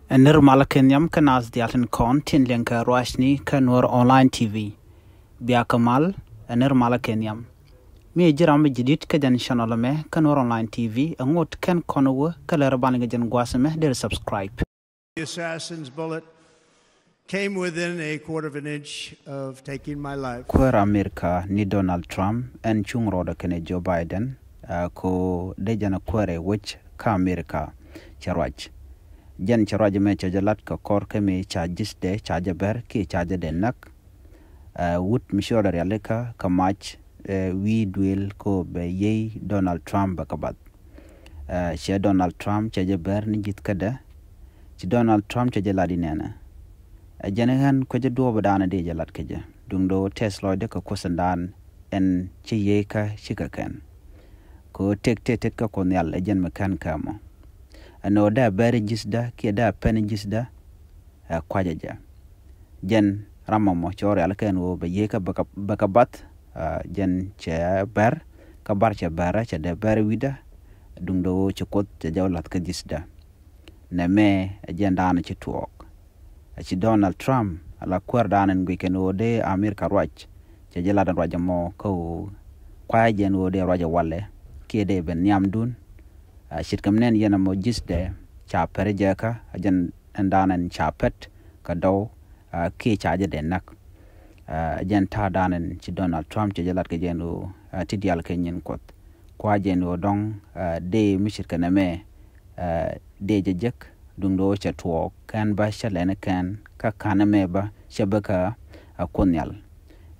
Nirmala Kenyam kanas dialten kon tinlenka roashni kanur online TV. Bia Kamal Nirmala Kenyam. Me jiram jidit kajan channel me kanur online TV angot ken konowo kaler balinga jan gwasame der subscribe. The assassin's bullet came within a quarter of an inch of taking my life. Kwera America ni Donald Trump en chung roda kene Joe Biden ko dejana kwere which ka America charwach. Jan charwaje me chajalat ka kor keme charges de chajaber ki charge de nak wut mishora realeka kamach we duel ko be ye Donald Trump bakabat she Donald Trump chajaber ni jit kada ci Donald Trump chajaladi nena janahan ko jado badana de jalat kaja dungdo Tesla de ka kosandan en ci ye ka shikakan ko tek ka ko nyal jen mekan kamo no da bari jisda ki da pen jisda kwajaja jen ramamo chore alken wo be yeka bakabat jen che ber ka bar che bara che de ber wida dungdo chokot che jawlat ka jisda ne me jen dana che tuok ci Donald Trump ala kwardanen gwiken wo de America rwach che jeladan rwajamo ko kwajen wo de rwaja wale ki de ben nyamdun shirkam nen yana mo jisde cha perjeka ajan andanan chapet kadaw ki chaje de nak ajan ta danan ci Donald Trump ci jalat ke jenu tidial kenyen kot kwa jenu dong de mishirka na me de jejek dungdo cha tuo kan ba shalene kan ka kana me ba shabaka akunyal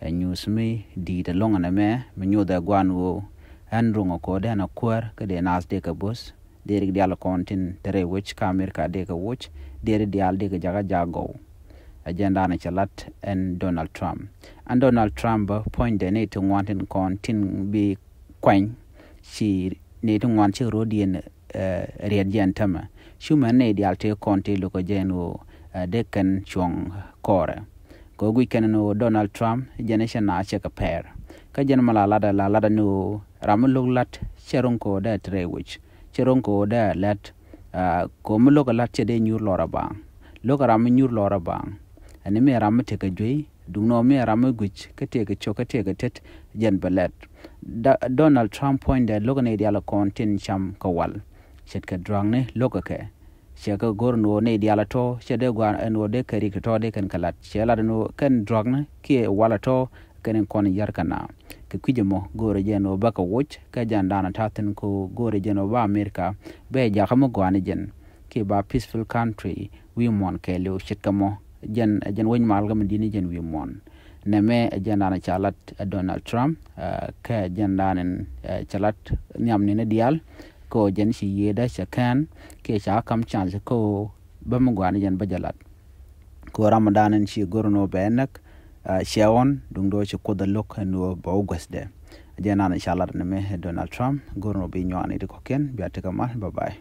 news me di de longa na me menyoda gwanwo andrungo ko dana kwar ka de nas de ka bus de dial kontin tere which ka America de ka watch de dial de ka jaga jago agenda na chalat and Donald Trump and Donald Trump point de ne to wantin kontin bi kwen si ne to wan chi rodien rian tama shuma ne dial te konti lo ko jeno de kan chong kore ko gwi kan no Donald Trump generation na che ka pair ka jen mala lada no ramuluglat cheronko da trewich cheronko da lat ko muloga lat de nyur lora bang loga ram nyur lora bang ani me ram te ka joi dungno me ram guch ka te ka chokate ka tet jen balet Donald Trump point da loga ne diala kontin cham kawal chet ka drang ne loga ke che ka gorno ne diala to che de gwan en de kari ka to de kan kalat che la no kan drang ne ki wala to kenen kon yarkana ke kujemo gore jeno baka watch ka jandana taten ko gore jeno ba America be ja khamo gwane jen ke ba peaceful country we mon ke le shitkamo jen won mal gam dini jen we mon ne me jandana chalat Donald Trump ka jandanen chalat nyam ne dial ko jen shi yeda shakan ke sha kam chance ko ba mo gwane jen bajalat ko ramadanen shi gorno benak Sharon dungdo ci koda lok no bawgas de jena inshallah ne me Donald Trump gorno bi ñoani de ko ken bi ataka mal bye bye